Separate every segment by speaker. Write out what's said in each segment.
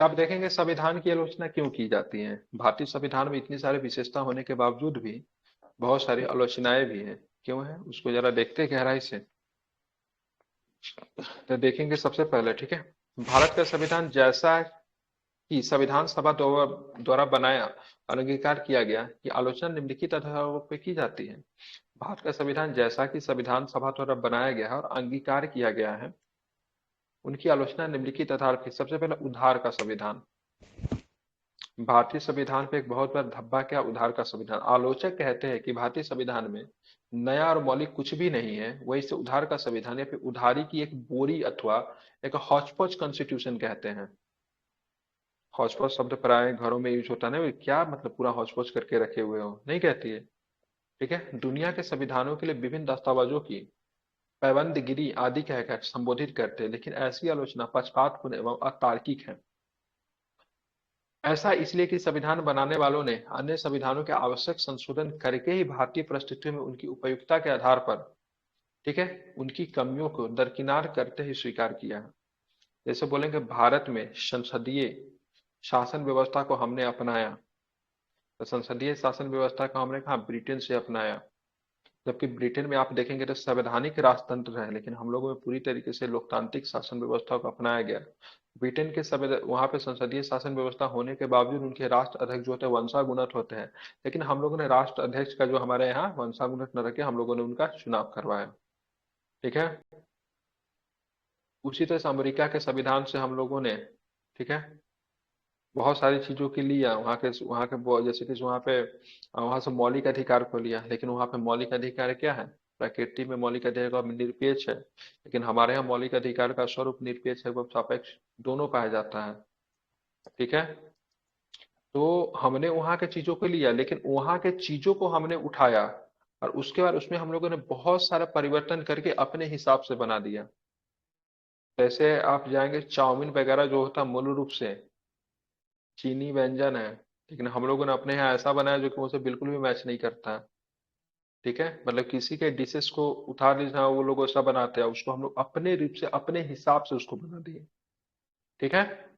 Speaker 1: आप देखेंगे संविधान की आलोचना क्यों की जाती है। भारतीय संविधान में इतनी सारी विशेषता होने के बावजूद भी बहुत सारी आलोचनाएं भी हैं। क्यों है उसको जरा देखते हैं गहराई से। तो देखेंगे सबसे पहले, ठीक है, भारत का संविधान जैसा कि संविधान सभा द्वारा बनाया और अंगीकार किया गया की आलोचना निम्नलिखित आधारों पर की जाती है। भारत का संविधान जैसा कि संविधान सभा द्वारा बनाया गया है और अंगीकार किया गया है, उनकी आलोचना निम्नलिखित आधार पर। सबसे पहले उधार का संविधान। भारतीय संविधान पे एक बहुत बड़ा धब्बा क्या, उधार का संविधान। आलोचक कहते हैं कि भारतीय संविधान में नया और मौलिक कुछ भी नहीं है, वही से उधार का संविधान या फिर उधारी की एक बोरी अथवा एक हौच-पौच कॉन्स्टिट्यूशन कहते हैं। हौच-पौच शब्द प्राय घरों में यूज होता है ना, क्या मतलब पूरा हौच-पौच करके रखे हुए हो, नहीं कहती है। ठीक है, दुनिया के संविधानों के लिए विभिन्न दस्तावेजों की पैबंदगिरी आदि कहकर संबोधित करते हैं, लेकिन ऐसी आलोचना पक्षपातपूर्ण एवं अतार्किक है। ऐसा इसलिए कि संविधान बनाने वालों ने अन्य संविधानों के आवश्यक संशोधन करके ही भारतीय परिस्थितियों में उनकी उपयुक्तता के आधार पर, ठीक है, उनकी कमियों को दरकिनार करते ही स्वीकार किया है। जैसे बोलेंगे भारत में संसदीय शासन व्यवस्था को हमने अपनाया, तो संसदीय शासन व्यवस्था को हमने कहा ब्रिटेन से अपनाया। जबकि ब्रिटेन में आप देखेंगे तो संवैधानिक राजतंत्र है, लेकिन हम लोगों में पूरी तरीके से लोकतांत्रिक शासन व्यवस्था को अपनाया गया। ब्रिटेन के वहां पे संसदीय शासन व्यवस्था होने के बावजूद उनके राष्ट्र अध्यक्ष जो होते हैं वंशागुनत होते हैं, लेकिन हम लोगों ने राष्ट्र अध्यक्ष का जो हमारे यहाँ वंशागुनत न रखे, हम लोगों ने उनका चुनाव करवाया। ठीक है, उसी तरह से अमेरिका के संविधान से हम लोगों ने, ठीक है, बहुत सारी चीजों के लिया वहाँ के जैसे कि वहाँ पे वहाँ से मौलिक अधिकार को लिया, लेकिन वहाँ पे मौलिक अधिकार क्या है, प्रकृति में मौलिक अधिकार निरपेक्ष है, लेकिन हमारे यहाँ मौलिक अधिकार का स्वरूप निरपेक्ष है, वो सापेक्ष दोनों पाया जाता है। ठीक है, तो हमने वहाँ के चीजों को लिया, लेकिन वहाँ के चीजों को हमने उठाया और उसके बाद उसमें हम लोगों ने बहुत सारा परिवर्तन करके अपने हिसाब से बना दिया। जैसे आप जाएंगे चाउमीन वगैरह जो होता है मूल रूप से चीनी व्यंजन है, लेकिन हम लोगों ने अपने यहाँ ऐसा बनाया जो कि उनसे बिल्कुल भी मैच नहीं करता है। ठीक है, मतलब किसी के डिशेस को उठा लीजिए, वो लोग ऐसा बनाते हैं, उसको हम लोग अपने रूप से अपने हिसाब से उसको बना दिए। ठीक है,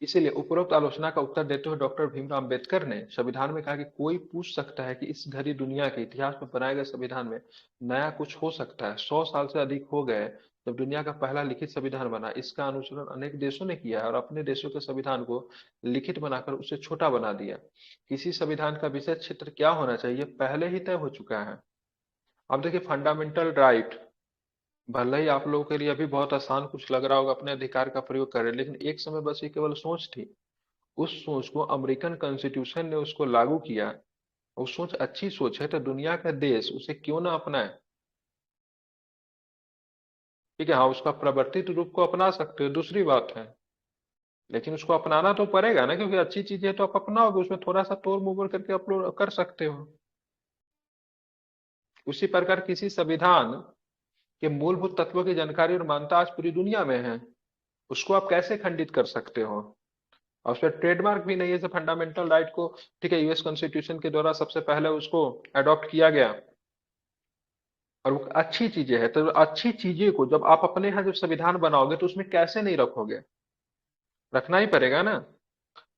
Speaker 1: इसीलिए उपरोक्त आलोचना का उत्तर देते हुए डॉक्टर भीमराव अंबेडकर ने संविधान में कहा कि कोई पूछ सकता है कि इस घड़ी दुनिया के इतिहास में बनाए गए संविधान में नया कुछ हो सकता है। 100 साल से अधिक हो गए जब दुनिया का पहला लिखित संविधान बना। इसका अनुसरण अनेक देशों ने किया है और अपने देशों के संविधान को लिखित बनाकर उसे छोटा बना दिया। किसी संविधान का विषय क्षेत्र क्या होना चाहिए पहले ही तय हो चुका है। अब देखिए फंडामेंटल राइट, भले ही आप लोगों के लिए अभी बहुत आसान कुछ लग रहा होगा अपने अधिकार का प्रयोग करें, लेकिन एक समय बस ये केवल सोच थी। उस सोच को अमेरिकन कॉन्स्टिट्यूशन ने उसको लागू किया। वो सोच अच्छी सोच है तो दुनिया का देश उसे क्यों ना अपनाए। ठीक है, हाँ, उसका प्रवर्तित रूप को अपना सकते हो, दूसरी बात है, लेकिन उसको अपनाना तो पड़ेगा ना, क्योंकि अच्छी चीजें तो आप अपनाओगे, उसमें थोड़ा सा तोड़ मोड़ करके अपलोड कर सकते हो। उसी प्रकार किसी संविधान के मूलभूत तत्वों की जानकारी और मान्यता आज पूरी दुनिया में है, उसको आप कैसे खंडित कर सकते हो। और उसमें ट्रेडमार्क भी नहीं है, जैसे फंडामेंटल राइट को, ठीक है, यूएस कॉन्स्टिट्यूशन के द्वारा सबसे पहले उसको अडॉप्ट किया गया और वो अच्छी चीजें है, तो अच्छी चीजें को जब आप अपने यहाँ जब संविधान बनाओगे तो उसमें कैसे नहीं रखोगे, रखना ही पड़ेगा ना।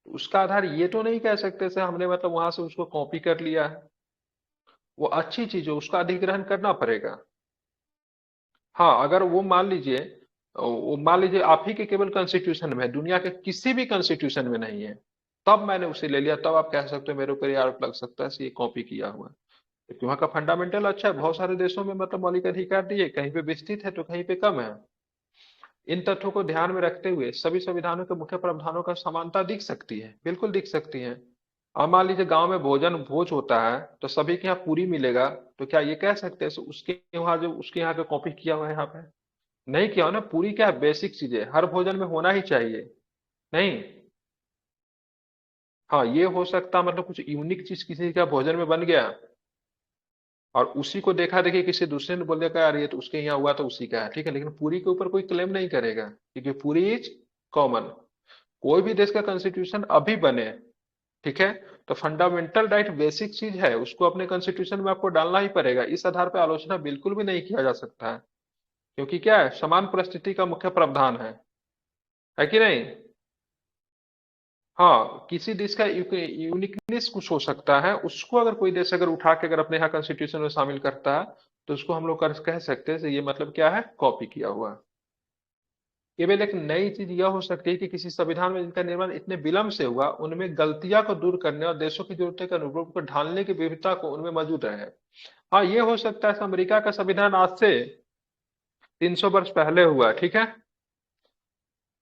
Speaker 1: उसका आधार ये तो नहीं कह सकते से हमने मतलब वहां से उसको कॉपी कर लिया है। वो अच्छी चीज है, उसका अधिग्रहण करना पड़ेगा। हाँ, अगर वो मान लीजिए आप ही के केवल कॉन्स्टिट्यूशन में है, दुनिया के किसी भी कॉन्स्टिट्यूशन में नहीं है, तब मैंने उसे ले लिया, तब आप कह सकते हो मेरे ऊपर ये आरोप लग सकता है कि ये कॉपी किया हुआ है। क्योंकि वहाँ का फंडामेंटल अच्छा है, बहुत सारे देशों में मतलब मौलिक अधिकार दिए, कहीं पे विस्तृत है तो कहीं पे कम है। इन तथ्यों को ध्यान में रखते हुए सभी संविधानों के मुख्य प्रावधानों का समानता दिख सकती है, बिल्कुल दिख सकती है। अब मान लीजिए गांव में भोज होता है तो सभी के यहाँ पूरी मिलेगा, तो क्या ये कह सकते हैं उसके वहां जो उसके यहाँ का कॉपी किया हुआ है यहाँ पे, नहीं किया हो ना। पूरी क्या बेसिक चीज है, हर भोजन में होना ही चाहिए। नहीं, हाँ, ये हो सकता मतलब कुछ यूनिक चीज किसी का भोजन में बन गया और उसी को देखा देखी किसी दूसरे ने बोल दिया यार ये तो उसके यहाँ हुआ तो उसी का है, ठीक है, लेकिन पूरी के ऊपर कोई क्लेम नहीं करेगा, क्योंकि पूरी इज कॉमन। कोई भी देश का कॉन्स्टिट्यूशन अभी बने, ठीक है, तो फंडामेंटल राइट बेसिक चीज है, उसको अपने कॉन्स्टिट्यूशन में आपको डालना ही पड़ेगा। इस आधार पर आलोचना बिल्कुल भी नहीं किया जा सकता है, क्योंकि क्या है, समान परिस्थिति का मुख्य प्रावधान है कि नहीं। हाँ, किसी देश का यूनिकनेस कुछ हो सकता है, उसको अगर कोई देश अगर उठा के अगर अपने यहाँ कॉन्स्टिट्यूशन में शामिल करता है, तो उसको हम लोग कह सकते हैं कि ये मतलब क्या है, कॉपी किया हुआ। केवल एक नई चीज यह हो सकती है कि किसी संविधान में जिनका निर्माण इतने विलंब से हुआ, उनमें गलतियां को दूर करने और देशों की जरूरतों के अनुरूप को ढालने की विविधता को उनमें मौजूद रहे। हाँ, ये हो सकता है कि अमेरिका का संविधान आज से 300 वर्ष पहले हुआ, ठीक है,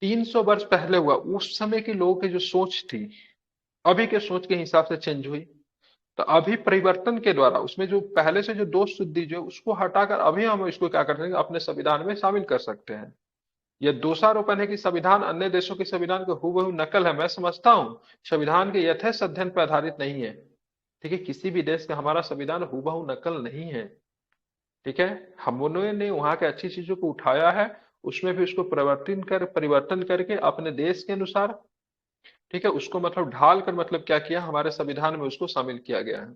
Speaker 1: 300 वर्ष पहले हुआ, उस समय के लोगों की जो सोच थी अभी के सोच के हिसाब से चेंज हुई। तो अभी परिवर्तन के द्वारा उसमें जो पहले से जो दोष शुद्धि जो है, उसको हटाकर अभी हम इसको क्या कर सकते हैं, अपने संविधान में शामिल कर सकते हैं। यह दोषारोपण है कि संविधान अन्य देशों के संविधान की हूबहू नकल है, मैं समझता हूँ संविधान के यथेष्ट अध्ययन पर आधारित नहीं है। ठीक है, किसी भी देश का हमारा संविधान हूबहू नकल नहीं है। ठीक है, हम लोगों ने वहां के अच्छी चीजों को उठाया है, उसमें भी उसको परिवर्तन करके अपने देश के अनुसार, ठीक है, उसको मतलब ढाल कर मतलब क्या किया, हमारे संविधान में उसको शामिल किया गया है।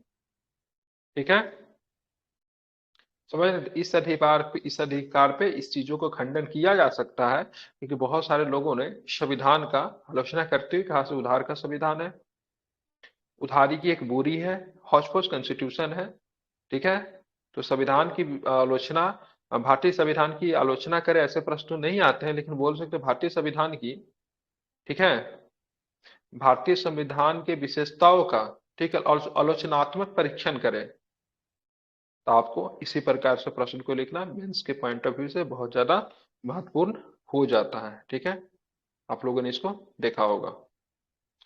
Speaker 1: ठीक है, समझ रहे? इस अधिकार पे इस चीजों को खंडन किया जा सकता है, क्योंकि बहुत सारे लोगों ने संविधान का आलोचना करते हुए कहा से उधार का संविधान है, उधारी की एक बोरी है, हौच-पौच कॉन्स्टिट्यूशन है। ठीक है, तो संविधान की आलोचना, भारतीय संविधान की आलोचना करे ऐसे प्रश्न तो नहीं आते हैं, लेकिन बोल सकते हैं भारतीय संविधान की, ठीक है, भारतीय संविधान के विशेषताओं का, ठीक है, और आलोचनात्मक परीक्षण करें, तो आपको इसी प्रकार से प्रश्न को लिखना मेंस के पॉइंट ऑफ व्यू से बहुत ज्यादा महत्वपूर्ण हो जाता है। ठीक है, आप लोगों ने इसको देखा होगा,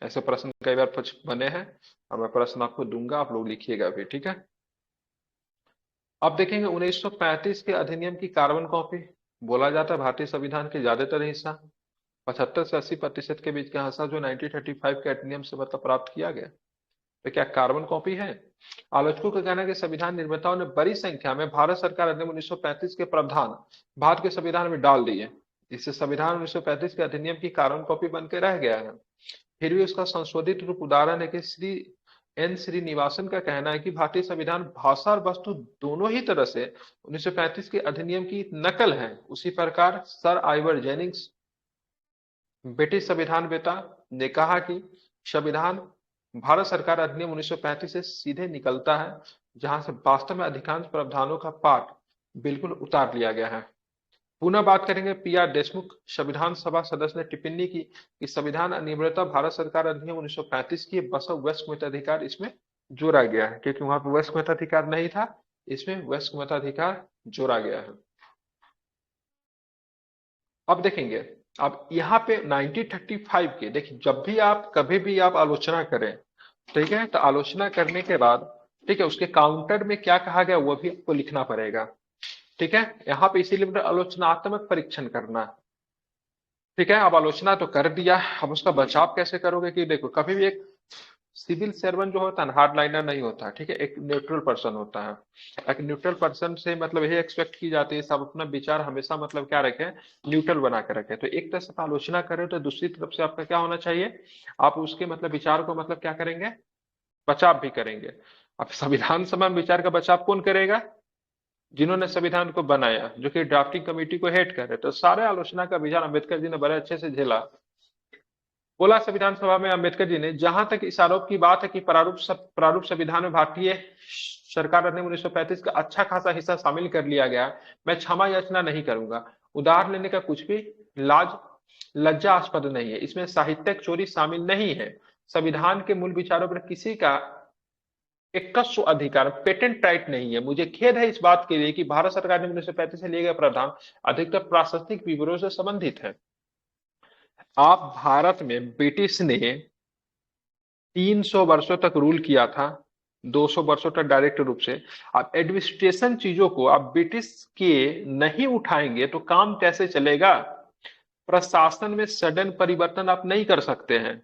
Speaker 1: ऐसे प्रश्न कई बार कुछ बने हैं, और मैं प्रश्न आपको दूंगा, आप लोग लिखिएगा भी। ठीक है, अब देखेंगे 1935 के अधिनियम की कार्बन कॉपी। बोला जाता है भारतीय संविधान के ज्यादातर हिस्सा 75 से 80% के बीच का हिस्सा जो 1935 के अधिनियम से मतलब प्राप्त किया गया, तो क्या कार्बन कॉपी है? आलोचकों का कहना है कि संविधान निर्माताओं ने बड़ी संख्या में भारत सरकार अधिनियम 1935 के प्रावधान भारत के संविधान में डाल दिए। इससे संविधान 1935 के अधिनियम की कार्बन कॉपी बन के रह गया है। फिर भी उसका संशोधित रूप उदाहरण है कि श्रीनिवासन का कहना है कि भारतीय संविधान भाषा और वस्तु दोनों ही तरह से 1935 के अधिनियम की नकल है। उसी प्रकार सर आइवर जेनिंग्स, ब्रिटिश संविधान वेता, ने कहा कि संविधान भारत सरकार अधिनियम 1935 से सीधे निकलता है, जहां से वास्तव में अधिकांश प्रावधानों का पाठ बिल्कुल उतार लिया गया है। पुनः बात करेंगे पीआर देशमुख, संविधान सभा सदस्य ने टिप्पणी की कि संविधान अनिवार्यता भारत सरकार अधिनियम 1935 की बस वयस्क मताधिकार इसमें जोड़ा गया है, क्योंकि वहां पर वयस्क मताधिकार नहीं था, इसमें वयस्क मताधिकार जोड़ा गया है। अब देखेंगे, अब यहाँ पे 1935 के देखिए, जब भी आप कभी भी आप आलोचना करें, ठीक है, तो आलोचना करने के बाद, ठीक है, उसके काउंटर में क्या कहा गया वो भी आपको लिखना पड़ेगा। ठीक है, यहाँ पे इसीलिए मतलब आलोचनात्मक परीक्षण करना है। ठीक है, अब आलोचना तो कर दिया, अब उसका बचाव कैसे करोगे, कि देखो कभी भी एक सिविल सर्वेंट जो होता है ना, हार्ड लाइनर नहीं होता, ठीक है, एक न्यूट्रल पर्सन होता है। एक न्यूट्रल पर्सन से मतलब यही एक्सपेक्ट की जाती है सब अपना विचार हमेशा मतलब क्या रखें, न्यूट्रल बना के रखें। तो एक तरफ से आप आलोचना करें तो दूसरी तरफ से आपका क्या होना चाहिए, आप उसके मतलब विचार को मतलब क्या करेंगे, बचाव भी करेंगे। अब संविधान सभा में विचार का बचाव कौन करेगा, जिन्होंने संविधान को बनाया, जो कि ड्राफ्टिंग कमेटी को हेड कर रहे, तो सारे आलोचना का विचार अम्बेडकर जी ने बड़े अच्छे से झेला। बोला संविधान सभा में अम्बेडकर जी ने, जहां तक इस आरोप की बात है कि प्रारूप संविधान में भारतीय सरकार अधिनियम 1935 का अच्छा खासा हिस्सा शामिल कर लिया गया, मैं क्षमा याचना नहीं करूंगा। उधार लेने का कुछ भी लाज लज्जास्पद नहीं है, इसमें साहित्यिक चोरी शामिल नहीं है। संविधान के मूल विचारों पर किसी का एकस्व अधिकार पेटेंट राइट नहीं है। मुझे खेद है इस बात के लिए कि भारत सरकार ने 1935 से लिए गए प्रावधान अधिकतर प्रशासनिक विवरणों से संबंधित है। आप भारत में ब्रिटिश ने 300 वर्षों तक रूल किया था, 200 वर्षों तक डायरेक्ट रूप से। आप एडमिनिस्ट्रेशन चीजों को आप ब्रिटिश के नहीं उठाएंगे तो काम कैसे चलेगा? प्रशासन में सडन परिवर्तन आप नहीं कर सकते हैं।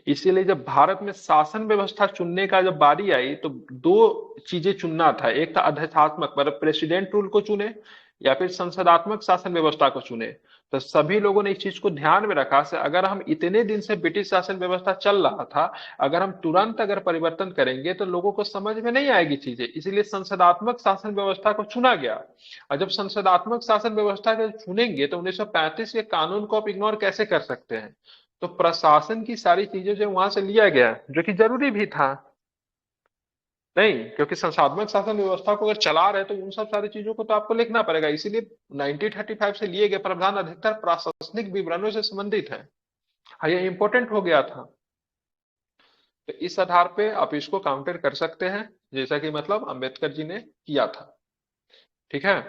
Speaker 1: इसीलिए जब भारत में शासन व्यवस्था चुनने का जब बारी आई, तो दो चीजें चुनना था, एक था अध्यक्षात्मक मतलब प्रेसिडेंट रूल को चुने, या फिर संसदात्मक शासन व्यवस्था को चुने। तो सभी लोगों ने इस चीज को ध्यान में रखा से अगर हम इतने दिन से ब्रिटिश शासन व्यवस्था चल रहा था, अगर हम तुरंत अगर परिवर्तन करेंगे तो लोगों को समझ में नहीं आएगी चीजें, इसलिए संसदात्मक शासन व्यवस्था को चुना गया। और जब संसदात्मक शासन व्यवस्था को चुनेंगे तो 1935 के कानून को आप इग्नोर कैसे कर सकते हैं? तो प्रशासन की सारी चीजें जो वहां से लिया गया, जो कि जरूरी भी था। नहीं, क्योंकि संसाधन शासन व्यवस्था को अगर चला रहे तो उन सब सारी चीजों को तो आपको लिखना पड़ेगा, इसीलिए 1935 से लिए गए प्रावधान अधिकतर प्रशासनिक विवरणों से संबंधित है। हाँ, ये इंपॉर्टेंट हो गया था। तो इस आधार पे आप इसको काउंटर कर सकते हैं, जैसा कि मतलब अंबेडकर जी ने किया था। ठीक है।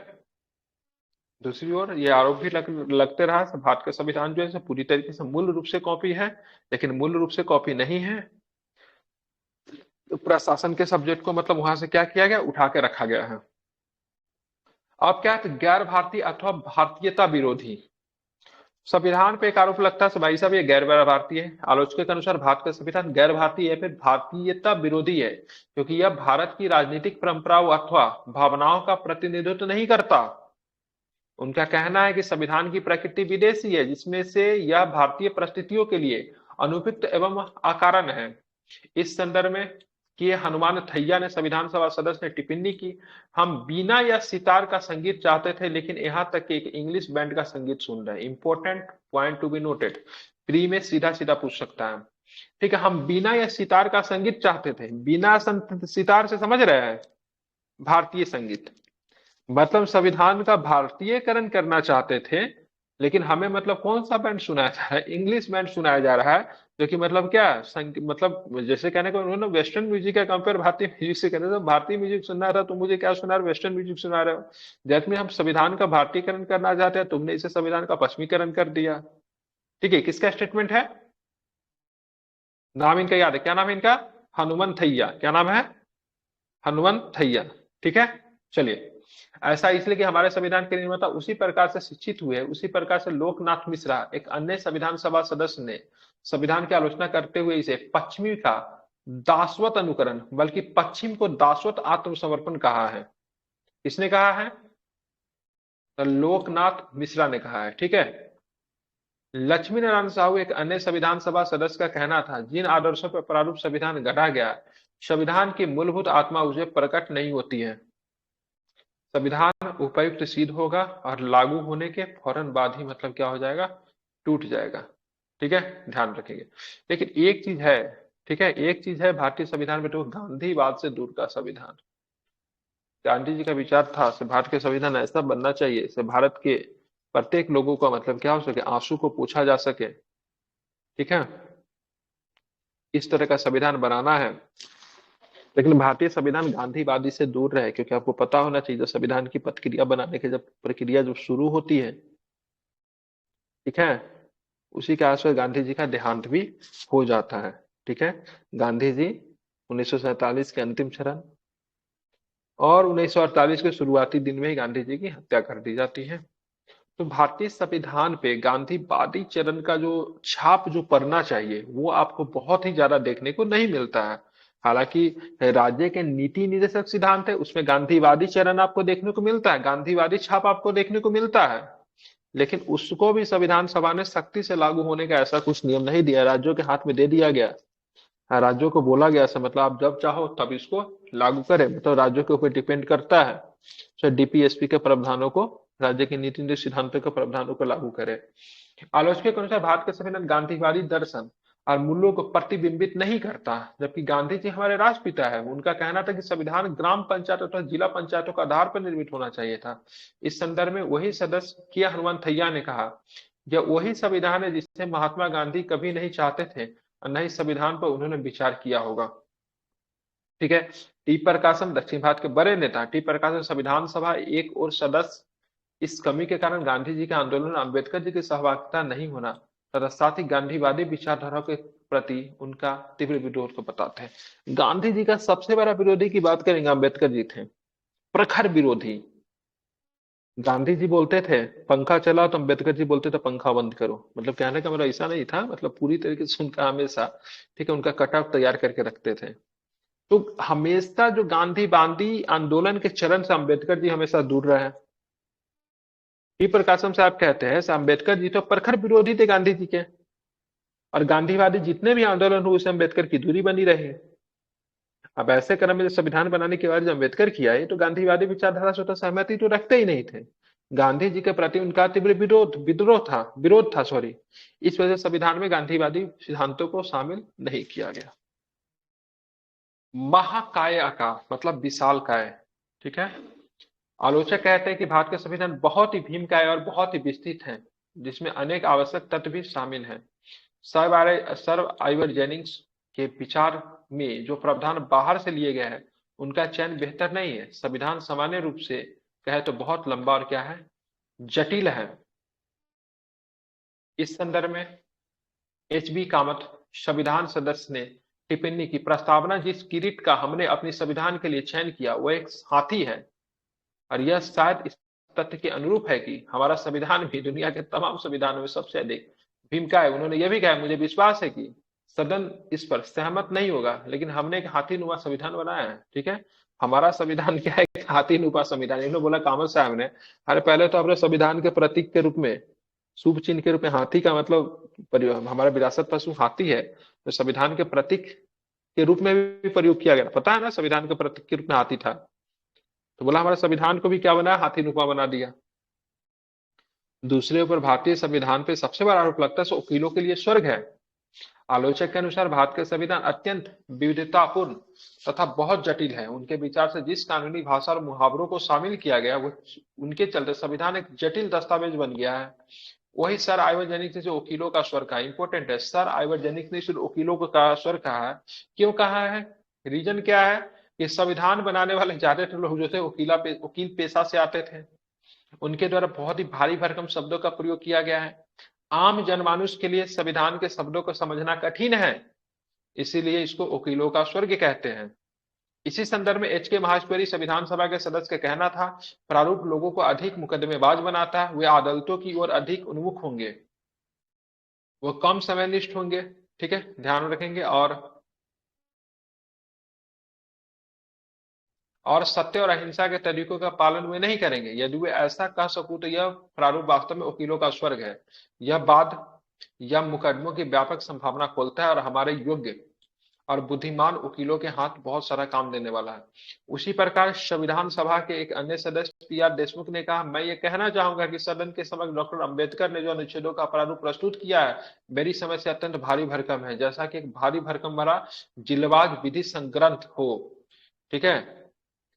Speaker 1: दूसरी ओर ये आरोप भी लगते रहा भारत का संविधान जो है पूरी तरीके से मूल रूप से कॉपी है, लेकिन मूल रूप से कॉपी नहीं है। तो प्रशासन के सब्जेक्ट को मतलब वहां से क्या किया गया, उठा के रखा गया है। अब क्या है, गैर भारतीय अथवा भारतीयता विरोधी संविधान पे एक आरोप लगता है भाई साहब ये गैर भारतीय है। आलोचकों के अनुसार भारत का संविधान गैर भारतीय या फिर भारतीयता विरोधी है, क्योंकि यह भारत की राजनीतिक परंपराओं अथवा भावनाओं का प्रतिनिधित्व नहीं करता। उनका कहना है कि संविधान की प्रकृति विदेशी है, जिसमें से यह भारतीय परिस्थितियों के लिए अनुपयुक्त एवं अकारण है। इस संदर्भ में कि हनुमान थैया ने संविधान सभा सदस्य ने टिप्पणी की, हम बीना या सितार का संगीत चाहते थे, लेकिन यहां तक कि एक इंग्लिश बैंड का संगीत सुन रहे हैं। Important point to be noted, pre में सीधा सीधा पूछ सकता है। ठीक है, हम बीना या सितार का संगीत चाहते थे। बीना सितार से समझ रहे हैं भारतीय संगीत, मतलब संविधान का भारतीयकरण करना चाहते थे, लेकिन हमें मतलब कौन सा बैंड सुनाया जा रहा है, इंग्लिश बैंड सुनाया जा रहा है। जो कि मतलब क्या मतलब जैसे कहने को उन्होंने वेस्टर्न म्यूजिक का कंपेयर भारतीय म्यूजिक से करते, तो भारतीय म्यूजिक सुनना रहा तो मुझे क्या सुना रहे, वेस्टर्न म्यूजिक सुना रहे हो। जैसे में हम संविधान का भारतीयकरण करना चाहते हैं, तुमने इसे संविधान का पश्चिमीकरण कर दिया। ठीक है, किसका स्टेटमेंट है, नाम इनका याद है, क्या नाम है इनका, हनुमंत थैया। क्या नाम है, हनुमंत थैया। ठीक है। चलिए, ऐसा इसलिए कि हमारे संविधान के निर्माता उसी प्रकार से शिक्षित हुए, उसी प्रकार से लोकनाथ मिश्रा एक अन्य संविधान सभा सदस्य ने संविधान की आलोचना करते हुए इसे पश्चिमी का दासवत अनुकरण, बल्कि पश्चिम को दासवत आत्मसमर्पण कहा है। किसने कहा है, तो लोकनाथ मिश्रा ने कहा है। ठीक है। लक्ष्मी नारायण साहू एक अन्य संविधान सभा सदस्य का कहना था, जिन आदर्शों पर प्रारूप संविधान गढ़ा गया, संविधान की मूलभूत आत्मा उसे प्रकट नहीं होती है। संविधान उपयुक्त सिद्ध होगा और लागू होने के फौरन बाद ही मतलब क्या हो जाएगा, टूट जाएगा। ठीक है, ध्यान रखेंगे। लेकिन एक चीज है, ठीक है, एक चीज है भारतीय संविधान में, तो गांधीवाद से दूर का संविधान। गांधी जी का विचार था कि भारत के संविधान ऐसा बनना चाहिए कि भारत के प्रत्येक लोगों का मतलब क्या हो सके, आंसू को पूछा जा सके। ठीक है, इस तरह का संविधान बनाना है। लेकिन भारतीय संविधान गांधीवादी से दूर रहे, क्योंकि आपको पता होना चाहिए जब संविधान की प्रक्रिया बनाने की जब प्रक्रिया जब शुरू होती है, ठीक है, उसी के आसपास गांधी जी का देहांत भी हो जाता है। ठीक है, गांधी जी 1947 के अंतिम चरण और 1948 के शुरुआती दिन में ही गांधी जी की हत्या कर दी जाती है। तो भारतीय संविधान पे गांधीवादी चरण का जो छाप जो पड़ना चाहिए, वो आपको बहुत ही ज्यादा देखने को नहीं मिलता है। हालांकि राज्य के नीति निर्देशक सिद्धांत है, उसमें गांधीवादी चरण आपको देखने को मिलता है, गांधीवादी छाप आपको देखने को मिलता है। लेकिन उसको भी संविधान सभा ने सख्ती से लागू होने का ऐसा कुछ नियम नहीं दिया, राज्यों के हाथ में दे दिया गया। हाँ, राज्यों को बोला गया से मतलब आप जब चाहो तब इसको लागू करें, मतलब राज्यों के ऊपर डिपेंड करता है। तो डीपीएसपी के प्रावधानों को, राज्य के नीति निर्देश सिद्धांतों के प्रावधानों को लागू करें। आलोचकों के अनुसार भारत का संविधान गांधीवादी दर्शन और मूल्यों को प्रतिबिंबित नहीं करता, जबकि गांधी जी हमारे राष्ट्रपिता है। उनका कहना था कि संविधान ग्राम पंचायत अथवा जिला पंचायतों के आधार पर निर्मित होना चाहिए था। इस संदर्भ में वही सदस्य किया हनुमंत थैया ने कहा, यह वही संविधान है जिसे महात्मा गांधी कभी नहीं चाहते थे और न ही संविधान पर उन्होंने विचार किया होगा। ठीक है। टी प्रकाशन दक्षिण भारत के बड़े नेता टी प्रकाशन संविधान सभा एक और सदस्य, इस कमी के कारण गांधी जी के आंदोलन में अम्बेडकर जी की सहभागिता नहीं होना तथा साथ ही गांधीवादी विचारधारा के प्रति उनका तीव्र विरोध को बताते हैं। गांधी जी का सबसे बड़ा विरोधी की बात करेंगे, अम्बेडकर जी थे प्रखर विरोधी। गांधी जी बोलते थे पंखा चला, तो अम्बेडकर जी बोलते थे पंखा बंद करो। मतलब कहने का मेरा ऐसा नहीं था, मतलब पूरी तरीके से उनका हमेशा, ठीक है, उनका कटआउट तैयार करके रखते थे। तो हमेशा जो गांधीवादी आंदोलन के चरण से अम्बेडकर जी हमेशा दूर रहे। पी प्रकाशम साहब कहते हैं अम्बेडकर जी तो प्रखर विरोधी थे गांधी जी के, और गांधीवादी जितने भी आंदोलन हुए उससे अम्बेडकर की दूरी बनी रही। अब ऐसे क्रम में जब संविधान बनाने के बाद जब अम्बेडकर किया है, तो गांधीवादी विचारधारा से तो सहमति तो रखते ही नहीं थे। गांधी जी के प्रति उनका तीव्र विरोध था, सॉरी। इस वजह से संविधान में गांधीवादी सिद्धांतों को शामिल नहीं किया गया। महाकाय आकार मतलब विशाल काय, ठीक है। आलोचक कहते हैं कि भारत का संविधान बहुत ही भीमकाय और बहुत ही विस्तृत है, जिसमें अनेक आवश्यक तत्व भी शामिल हैं। सर आइवर जेनिंग्स के विचार में जो प्रावधान बाहर से लिए गए हैं उनका चयन बेहतर नहीं है। संविधान सामान्य रूप से कहे तो बहुत लंबा और क्या है, जटिल है। इस संदर्भ में एच बी कामत संविधान सदस्य ने टिप्पणी की, प्रस्तावना जिस किरीट का हमने अपने संविधान के लिए चयन किया वो एक हाथी है, और यह शायद इस तथ्य के अनुरूप है कि हमारा संविधान भी दुनिया के तमाम संविधानों में सबसे अधिक भीम का है। उन्होंने यह भी कहा, मुझे विश्वास है कि सदन इस पर सहमत नहीं होगा, लेकिन हमने एक हाथी नुमा संविधान बनाया है, ठीक है। हमारा संविधान क्या है, एक हाथी नुमा संविधान। इन्होंने बोला कामत साहब ने, अरे पहले तो अपने संविधान के प्रतीक के रूप में, शुभ चिन्ह के रूप में हाथी का मतलब हमारा विरासत पशु हाथी है, तो संविधान के प्रतीक के रूप में भी प्रयोग किया गया। पता है ना, संविधान के प्रतीक के रूप में हाथी था, तो बोला हमारे संविधान को भी क्या बनाया, हाथी नुमा बना दिया। दूसरे ऊपर भारतीय संविधान पे सबसे बड़ा आरोप लगता है सो वकीलों के लिए स्वर्ग है। आलोचक के अनुसार भारत का संविधान अत्यंत विविधतापूर्ण तथा बहुत जटिल है। उनके विचार से जिस कानूनी भाषा और मुहावरों को शामिल किया गया वो उनके चलते संविधान एक जटिल दस्तावेज बन गया है। वही सर आइवर जेनिंग्स ने जो वकीलों का स्वर कहा, इंपॉर्टेंट है, सर आइवर जेनिंग्स ने सिर्फ वकीलों का स्वर कहा है। क्यों कहा है, रीजन क्या है कि संविधान बनाने वाले ज्यादातर लोग जो थे वकील पेशा से आते थे। उनके द्वारा बहुत ही भारी भरकम शब्दों का प्रयोग किया गया है। आम जनमानुष के लिए संविधान के शब्दों को समझना कठिन है, इसीलिए इसको वकीलों का स्वर्ग कहते हैं। इसी संदर्भ में एच के महाश्वरी संविधान सभा के सदस्य का कहना था, प्रारूप लोगों को अधिक मुकदमेबाज बनाता है, वे अदालतों की ओर अधिक उन्मुख होंगे, वो कम समयनिष्ठ होंगे, ठीक है, ध्यान रखेंगे, और सत्य और अहिंसा के तरीकों का पालन वे नहीं करेंगे। यदि वे ऐसा कह सकूं तो यह प्रारूप वास्तव में वकीलों का स्वर्ग है। यह बाद या मुकदमों की व्यापक संभावना खोलता है और हमारे योग्य और बुद्धिमान वकीलों के हाथ बहुत सारा काम देने वाला है। उसी प्रकार संविधान सभा के एक अन्य सदस्य पी.आर. देशमुख ने कहा, मैं ये कहना चाहूंगा कि सदन के समक्ष डॉक्टर अंबेडकर ने जो अनुच्छेदों का प्रारूप प्रस्तुत किया है मेरी समझ से अत्यंत भारी भरकम है, जैसा कि एक भारी भरकम भरा जिलवाज विधि संग्रंथ हो, ठीक है।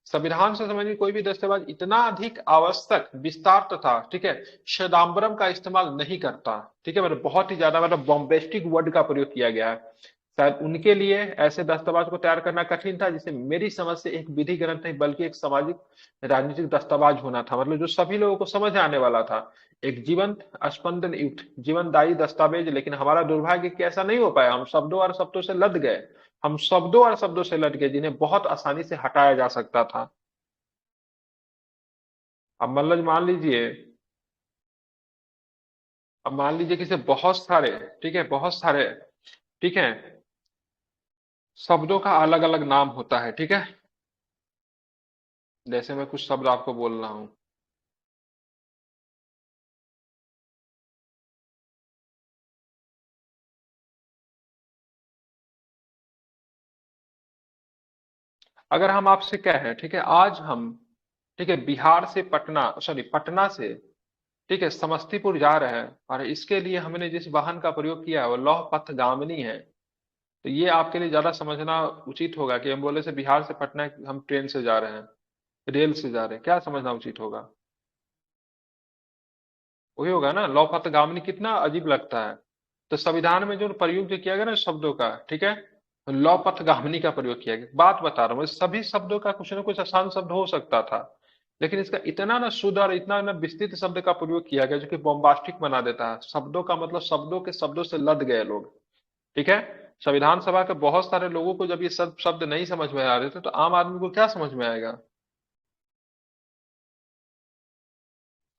Speaker 1: संविधान से संबंधित कोई भी दस्तावेज इतना अधिक आवश्यक विस्तार तथा, ठीक है, शब्दाम्बरम का इस्तेमाल नहीं करता, ठीक है, मतलब बहुत ही ज्यादा मतलब बॉम्बेस्टिक वर्ड का प्रयोग किया गया है। शायद उनके लिए ऐसे दस्तावेज को तैयार करना कठिन था, जिसे मेरी समझ से एक विधि ग्रंथ नहीं बल्कि एक सामाजिक राजनीतिक दस्तावेज होना था, मतलब जो सभी लोगों को समझ आने वाला था, एक जीवंत स्पंदन युक्त जीवनदायी दस्तावेज। लेकिन हमारा दुर्भाग्य कि ऐसा नहीं हो पाया, हम शब्दों और शब्दों से लद गए, हम शब्दों और शब्दों से लद गए जिन्हें बहुत आसानी से हटाया जा सकता था। अब मतलब मान लीजिए कि से बहुत सारे, ठीक है, बहुत सारे, ठीक है, शब्दों का अलग अलग नाम होता है, ठीक है। जैसे मैं कुछ शब्द आपको बोल रहा हूं, अगर हम आपसे कहें, ठीक है, आज हम, ठीक है, बिहार से पटना, सॉरी पटना से, ठीक है, समस्तीपुर जा रहे हैं, और इसके लिए हमने जिस वाहन का प्रयोग किया है वो लौह पथगामिनी है। तो ये आपके लिए ज्यादा समझना उचित होगा कि हम बोले से बिहार से पटना हम ट्रेन से जा रहे हैं, रेल से जा रहे हैं, क्या समझना उचित होगा, वही होगा ना। लौ पथगामिनी कितना अजीब लगता है। तो संविधान में जो प्रयोग जो किया गया ना शब्दों का, ठीक है, लौ पथगामिनी का प्रयोग किया गया। बात बता रहा हूँ, सभी शब्दों का कुछ ना कुछ आसान शब्द हो सकता था, लेकिन इसका इतना ना शुद्ध और इतना ना विस्तृत शब्द का प्रयोग किया गया जो कि बॉम्बास्टिक बना देता है। शब्दों का मतलब शब्दों के शब्दों से लद गए लोग, ठीक है। संविधान सभा के बहुत सारे लोगों को जब ये सब शब्द नहीं समझ में आ रहे थे तो आम आदमी को क्या समझ में आएगा,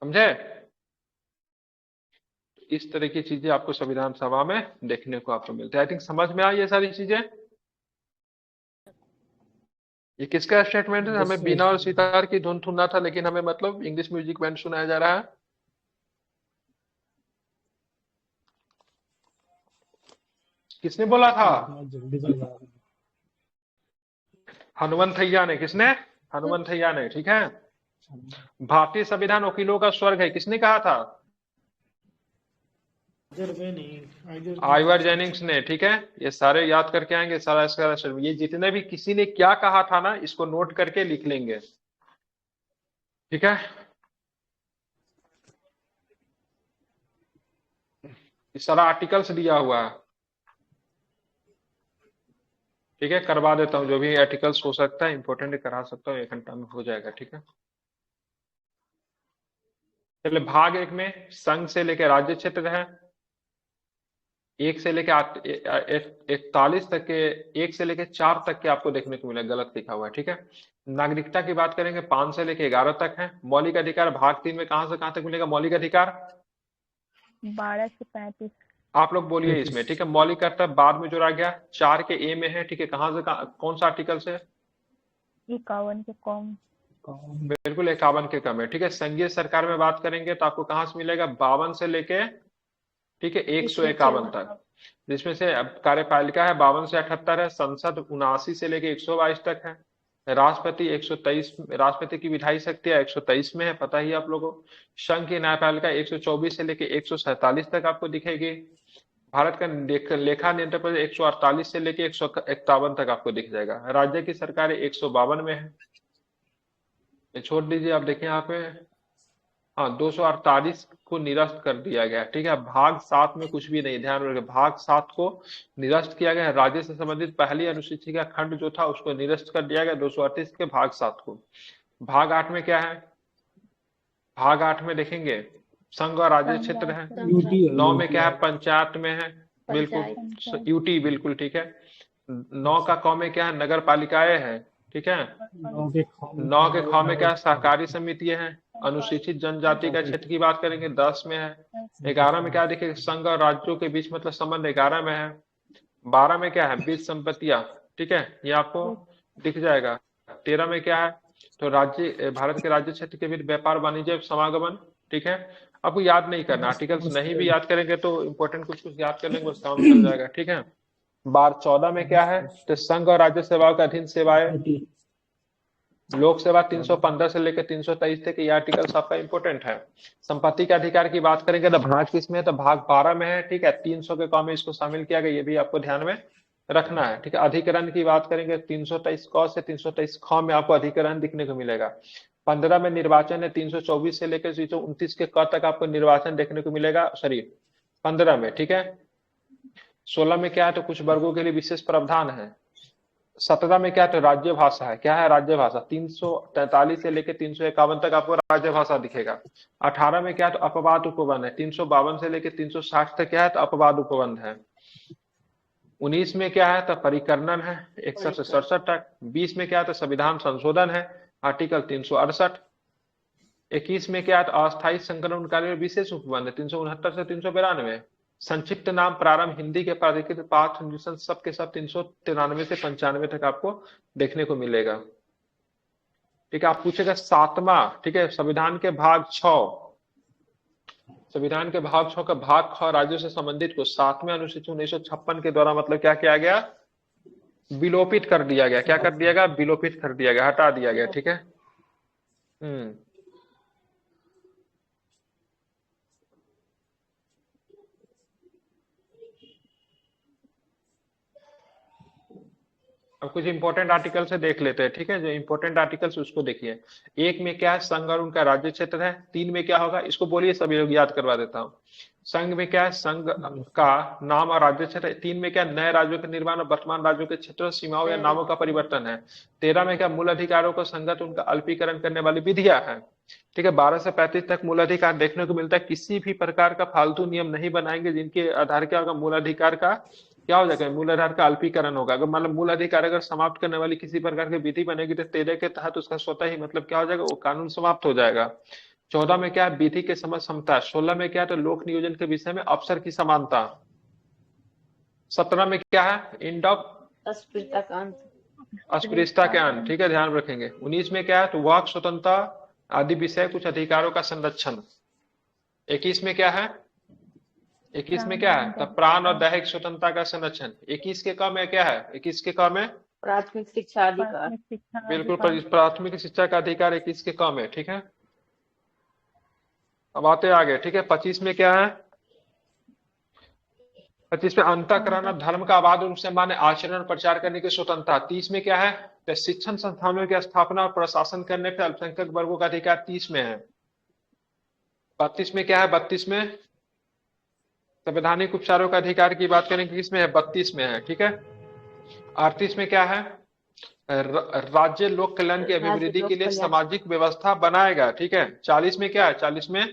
Speaker 1: समझे। इस तरह की चीजें आपको संविधान सभा में देखने को आपको मिलती है। आई थिंक समझ में आई ये सारी चीजें। ये किसका स्टेटमेंट है,
Speaker 2: यस
Speaker 1: हमें
Speaker 2: सर।
Speaker 1: बीना और सितार की धुन सुनना था लेकिन हमें मतलब इंग्लिश म्यूजिक बैंड सुनाया जा रहा है। किसने बोला था,
Speaker 2: इतना जल्दी चल रहा है।
Speaker 1: हनुमंतैया ने, किसने, हनुमंतैया ने, ठीक है। भारतीय संविधान वकीलों का स्वर्ग है, किसने कहा था? आइवर जेनिंग्स ने। ठीक है, ये सारे याद करके आएंगे, सारा इसका ये जितने भी किसी ने क्या कहा था ना, इसको नोट करके लिख लेंगे। ठीक है, ये सारा आर्टिकल्स दिया हुआ है। ठीक है, करवा देता हूँ, जो भी आर्टिकल्स हो सकता है इंपॉर्टेंट करा सकता हूँ, 1 घंटा में हो जाएगा। ठीक है, चलिए भाग 1 में संघ से लेकर राज्य क्षेत्र है, 1 से लेकर 41 तक के, 1 से लेकर 4 तक के आपको देखने को मिलेगा, गलत लिखा हुआ है। ठीक है, नागरिकता की बात करेंगे 5 से लेकर 11 तक है। मौलिक अधिकार भाग 3 में कहां से कहां तक मिलेगा मौलिक अधिकार?
Speaker 2: 12 से 35।
Speaker 1: आप लोग बोलिए इसमें। ठीक है, मौलिक कर्तव्य बाद में जोड़ा गया, 4 के ए में है। ठीक है, कहां से कौन सा आर्टिकल से?
Speaker 2: 51 के कम।
Speaker 1: बिल्कुल 51 के कम है। ठीक है, संघीय सरकार में बात करेंगे तो आपको कहां से मिलेगा? 52 से लेके, ठीक है, 151 तक, जिसमें से अब कार्यपालिका है 52 से 78 है, संसद 79 से लेके 122 तक है, राष्ट्रपति 123, राष्ट्रपति की विधायी शक्ति 123 में है, पता ही आप लोगों को। संघ की न्यायपालिका 124 से लेके 147 तक आपको दिखेगी। भारत का लेखा नियंत्रण परिषद 148 से लेके 151 तक आपको दिख जाएगा। राज्य की सरकार 152 में है, ये छोड़ दीजिए। आप देखिए यहाँ पे, हाँ, 248 को निरस्त कर दिया गया। ठीक है, भाग 7 में कुछ भी नहीं, ध्यान रखिए, भाग 7 को निरस्त किया गया है। राज्य से संबंधित पहली अनुसूची का खंड जो था उसको निरस्त कर दिया गया 238 के भाग 7 को। भाग 8 में क्या है? भाग 8 में देखेंगे संघ और राज्य क्षेत्र है। 9 में क्या है? पंचायत में है, बिल्कुल यूटी, बिल्कुल ठीक है। 9 का क में क्या है? नगर पालिकाएं है। ठीक है, 9 के ख में क्या है? सहकारी समितियां हैं। अनुसूचित जनजाति का क्षेत्र की बात करेंगे 10 में है। 11 में क्या देखिए? संघ और राज्यों के बीच मतलब संबंध 11 में है। 12 में क्या है? बीज संपत्तियां। ठीक है, ये आपको दिख जाएगा। 13 में क्या है? तो राज्य, भारत के राज्य क्षेत्र के बीच व्यापार वाणिज्य समागमन। ठीक है, आपको याद नहीं करना, आर्टिकल्स नहीं भी याद करेंगे तो इंपॉर्टेंट कुछ कुछ याद कर लेंगे, बस काम चल जाएगा। ठीक है, बार 14 में क्या है? तो संघ और राज्य सेवाओं के अधीन सेवाएं, लोक सेवा 315 से लेकर 323 तक ये आर्टिकल्स आपका इंपॉर्टेंट है। संपत्ति के अधिकार की बात करेंगे तो भाग किस में है? तो भाग 12 में है। ठीक है, 300 के कॉम में इसको शामिल किया गया, ये भी आपको ध्यान में रखना है। ठीक है, अधिकरण की बात करेंगे 323 क से 323 ख में आपको अधिकरण दिखने को मिलेगा। 15 में निर्वाचन है, 324 से लेकर 329 के क तक आपको निर्वाचन देखने को मिलेगा, सॉरी 15 में। ठीक है, 16 में क्या है? तो कुछ वर्गों के लिए विशेष प्रावधान है। 17 में क्या है? तो राज्य भाषा है। क्या है? राज्य भाषा। 343 से लेकर 351 तक आपको राज्य भाषा दिखेगा। 18 में क्या है? तो अपवाद उपबंध है। 352 से लेकर 360 तक क्या है? तो अपवाद उपबंध है। 19 में क्या है? तो परिकर्णन है, 61 से 67 तक। 20 में क्या है? तो संविधान संशोधन है, आर्टिकल 368। 21 में क्या है? तो अस्थायी संकलन कार्य विशेष उपबंध है, 369 से 392। संक्षिप्त नाम प्रारंभ हिंदी के प्राधिकृत पाठ सब के सब 393 से 95 तक आपको देखने को मिलेगा। ठीक है, आप पूछेगा 7वां, ठीक है, संविधान के भाग 6, संविधान के भाग 6 का भाग ख राज्यों से संबंधित को 7वें अनुसूची 1956 के द्वारा मतलब क्या किया गया? विलोपित कर दिया गया। क्या कर दिया गया? विलोपित कर दिया गया, हटा दिया गया। ठीक है, अब कुछ इंपॉर्टेंट आर्टिकल से देख लेते हैं। ठीक है, जो इंपॉर्टेंट आर्टिकल्स उसको देखिए। 1 में क्या है? संघ और उनका राज्य क्षेत्र है। 3 में क्या होगा? इसको बोलिए, सभी लोग याद करवा देता हूँ। संघ में क्या है? संघ का नाम और राज्य क्षेत्र। 3 में क्या? नए राज्यों के निर्माण और वर्तमान राज्यों के क्षेत्र, सीमाओं या नामों का परिवर्तन है। 13 में क्या? मूल अधिकारों को संगत उनका अल्पीकरण करने वाली विधियां है। ठीक है, 12 से 35 तक मूल अधिकार देखने को मिलता है। किसी भी प्रकार का फालतू नियम नहीं बनाएंगे जिनके आधार क्या होगा? मूल अधिकार का क्या हो जाएगा? मूल आधार का अल्पीकरण होगा। अगर मतलब मूल अधिकार अगर समाप्त करने वाली किसी प्रकार की विधि बनेगी तो 13 के तहत उसका स्वतः ही मतलब क्या हो जाएगा? वो कानून समाप्त हो जाएगा। 14 में क्या है? विधि के समझ समता। 16 में क्या है? तो लोक नियोजन के विषय में अवसर की समानता। 17 में क्या है? एंड ऑफ अस्पृश्यता का अंत, अस्पृश्यता के अंत। ठीक है, ध्यान रखेंगे। 19 में क्या है? तो वाक स्वतंत्रता आदि विषय कुछ अधिकारों का संरक्षण। 21 में क्या है? 21 में क्या है? तब प्राण और दैहिक स्वतंत्रता का संरक्षण। 21 के क में क्या है? 21 के क में
Speaker 3: प्राथमिक शिक्षा अधिकार।
Speaker 2: प्राथमिक शिक्षा
Speaker 1: बिल्कुल,
Speaker 2: अधिकार।
Speaker 1: प्राथमिक शिक्षा का अधिकार है किसके कम है, ठीक है। अब आते हैं आगे, ठीक है। 25 में क्या है? 25 में अंतःकरण और धर्म का अबाध रूप से मान्य आचरण और प्रचार करने की स्वतंत्रता। 30 में क्या है? तो शिक्षण संस्थानों की स्थापना और प्रशासन करने पर अल्पसंख्यक वर्गों का अधिकार 30 में है। 32 में क्या है? 32 में संवैधानिक उपचारों का अधिकार की बात करें किसमें है? 32 में है, ठीक है। 38 में क्या है? राज्य लोक कल्याण की
Speaker 3: राज्य
Speaker 1: अभिवृद्धि
Speaker 3: लोक
Speaker 1: के लिए
Speaker 3: कल्याण।
Speaker 1: सामाजिक व्यवस्था बनाएगा, ठीक है। 40 में क्या है? 40 में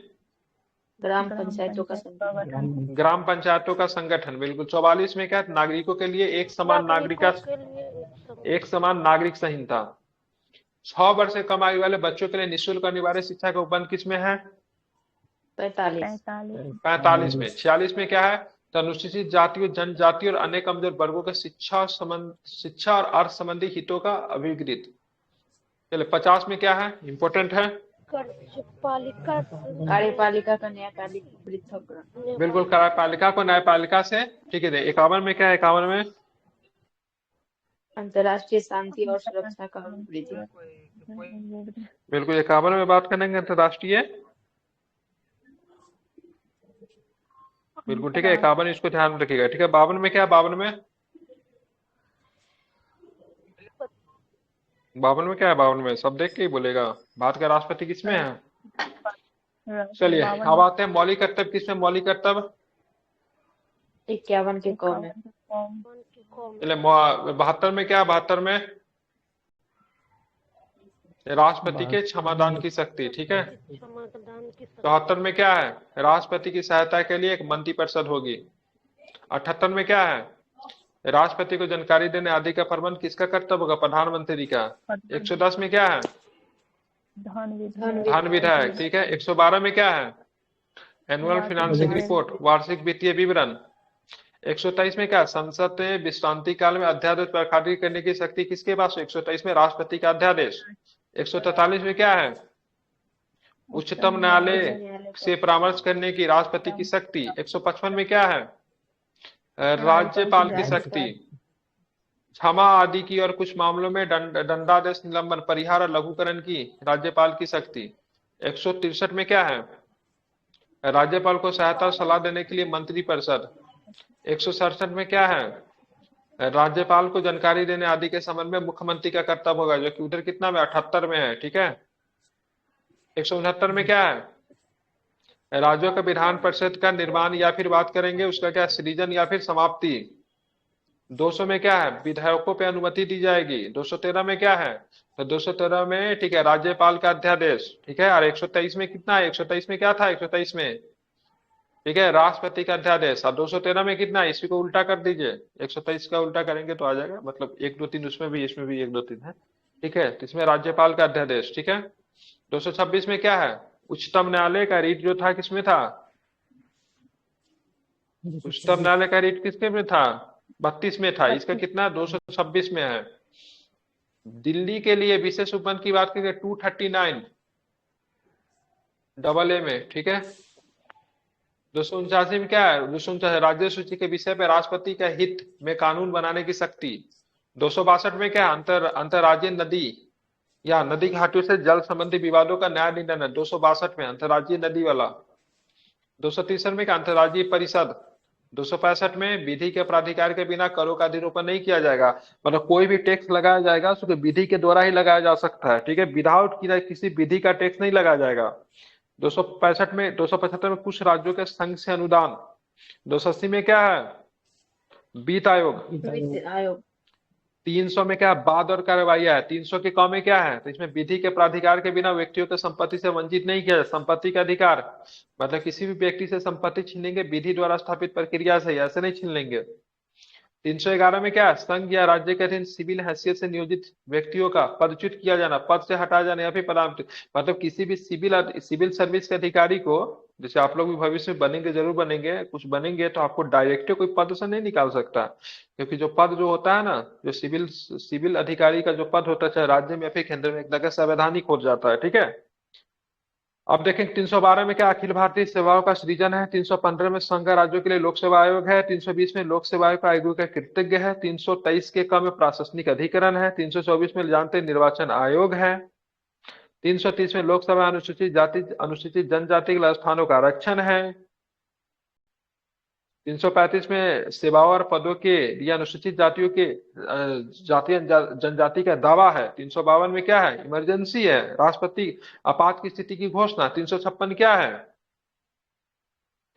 Speaker 3: ग्राम
Speaker 2: ग्राम
Speaker 3: पंचायतों का
Speaker 2: पंचायत का
Speaker 3: संगठन।
Speaker 2: गठन।
Speaker 1: ग्राम पंचायतों का संगठन, बिल्कुल। 44 में क्या है? नागरिकों के लिए एक समान
Speaker 4: नागरिकों
Speaker 1: नागरिका
Speaker 4: के लिए
Speaker 1: एक समान नागरिक संहिता। 6 वर्ष से कम आयु वाले बच्चों के लिए निःशुल्क अनिवार्य शिक्षा का उपबंध किसमें है?
Speaker 3: 45।
Speaker 2: 45।
Speaker 1: 45 में। 46 में क्या है? तो अनुसूचित जातियों, जनजाति और अन्य कमजोर वर्गों के शिक्षा और अर्थ संबंधी हितों का अभिवृद्धि। चलिए 50 में क्या है? इंपॉर्टेंट है,
Speaker 4: कार्यपालिका
Speaker 3: कार्यपालिका का न्यायपालिक पृथक्करण।
Speaker 1: बिल्कुल। कार्यपालिका को न्यायपालिका से, ठीक है। 51 में क्या है? 51 में
Speaker 3: अंतर्राष्ट्रीय शांति और सुरक्षा का अभिवृद्धि।
Speaker 1: बिल्कुल 51 में बात करेंगे अंतर्राष्ट्रीय, बिल्कुल, ठीक है। 51 इसको ध्यान में रखिएगा, ठीक है। 52 में क्या है? 52 में क्या है? 52 में सब देख के ही बोलेगा। भारत का राष्ट्रपति किसमें है? चलिए अब आते हैं मौलिक कर्तव्य किसमें? मौलिक कर्तव्य
Speaker 3: 51 के कौम में।
Speaker 1: चलिए 72 में क्या है? 72 में राष्ट्रपति के क्षमादान की शक्ति, ठीक है। 74 में क्या है? राष्ट्रपति की सहायता के लिए एक मंत्रिपरिषद होगी। 78 में क्या है? राष्ट्रपति को जानकारी देने आदि का प्रबंध किसका कर्तव्य होगा? प्रधानमंत्री का। 110 में क्या है? धन विधायक, ठीक है। 112 में क्या है? एनुअल फाइनेंसिंग रिपोर्ट, वार्षिक वित्तीय विवरण। 123 में क्या है? संसद में विश्रांति काल में अध्यादेश प्रकाशित करने की शक्ति किसके पास है? 123 में राष्ट्रपति का अध्यादेश। 143 में क्या है? उच्चतम न्यायालय से परामर्श करने की राष्ट्रपति की शक्ति। 155 में क्या है? राज्यपाल की शक्ति। क्षमा आदि की और कुछ मामलों में दंडादेश, निलंबन, परिहार और लघुकरण की राज्यपाल की शक्ति। 163 में क्या है? राज्यपाल को सहायता और सलाह देने के लिए मंत्रिपरिषद। 167 में क्या है? राज्यपाल को जानकारी देने आदि के संबंध में मुख्यमंत्री का कर्तव्य होगा, जो कि उधर कितना में 78 में है, ठीक है। 169 में क्या है? राज्यों का विधान परिषद का निर्माण या फिर बात करेंगे उसका क्या, सृजन या फिर समाप्ति। 200 में क्या है? विधायकों पे अनुमति दी जाएगी। 213 में क्या है? तो 213 में, ठीक है, राज्यपाल का अध्यादेश, ठीक है। और 123 में कितना है? 123 में क्या था? 123 में, ठीक है, राष्ट्रपति का अध्यादेश। और 213 में कितना है? इसी को उल्टा कर दीजिए, 123 का उल्टा करेंगे तो आ जाएगा, मतलब 1 2 3 उसमें भी, इसमें भी 1 2 3 है, ठीक है। तो इसमें राज्यपाल का अध्यादेश, ठीक है। 226 में क्या है? उच्चतम न्यायालय का रीट जो था किसमें था? उच्चतम न्यायालय का रीट किसके में था? 32 में था। इसका कितना? 226 में है। दिल्ली के लिए विशेष उपबंध की बात करें 239 डबल ए में, ठीक है। 249 में क्या है? 249 राज्य सूची के विषय पर राष्ट्रपति का हित में कानून बनाने की शक्ति। 262 में क्या? अंतरराज्यीय नदी या नदी घाटियों से जल संबंधी विवादों का न्याय निदान है। 262 में अंतरराज्यीय नदी वाला। 263 में क्या? अंतरराज्यीय परिषद। 265 में विधि के प्राधिकार के बिना करों का अधिरोपण नहीं किया जाएगा, मतलब कोई भी टैक्स लगाया जाएगा उसको विधि के द्वारा ही लगाया जा सकता है, ठीक है। विदाउट किसी विधि का टैक्स नहीं लगाया जाएगा। 275 में कुछ राज्यों के संघ से अनुदान। 280 में क्या है? वित्त आयोग। 300 में क्या है? वाद और कार्रवाइयां है। 300 के कौ में क्या है? तो इसमें विधि के प्राधिकार के बिना व्यक्तियों को संपत्ति से वंचित नहीं किया जाए। संपत्ति का अधिकार मतलब किसी भी व्यक्ति से संपत्ति छीन लेंगे विधि द्वारा स्थापित प्रक्रिया से, ऐसे नहीं छीन लेंगे। 311 में क्या है? संघ या राज्य के अधीन सिविल हैसियत से नियोजित व्यक्तियों का पदच्युत किया जाना, पद से हटाया जाना या फिर पदांतरित, मतलब किसी भी सिविल सर्विस के अधिकारी को, जैसे आप लोग भी भविष्य में बनेंगे, जरूर बनेंगे, कुछ बनेंगे, तो आपको डायरेक्ट कोई पद से नहीं निकाल सकता, क्योंकि जो पद जो होता है ना, जो सिविल अधिकारी का जो पद होता है, चाहे राज्य में या फिर केंद्र में, एक तरह का संवैधानिक हो जाता है, ठीक है। अब देखें 312 में क्या अखिल भारतीय सेवाओं का सृजन है, 315 में संघ राज्यों के लिए लोक सेवा आयोग है, 320 में लोक सेवा आयोग का आयोग का कृतज्ञ है, 323 के क में प्रशासनिक अधिकरण है, 324 में जानते निर्वाचन आयोग है, 330 में लोकसभा अनुसूचित जाति अनुसूचित जनजाति के स्थानों का आरक्षण है, 335 में सेवाओं और पदों के लिए अनुसूचित जातियों के जाति जनजाति का दावा है, 352 में क्या है, इमरजेंसी है, राष्ट्रपति आपात की स्थिति की घोषणा, 356 क्या है,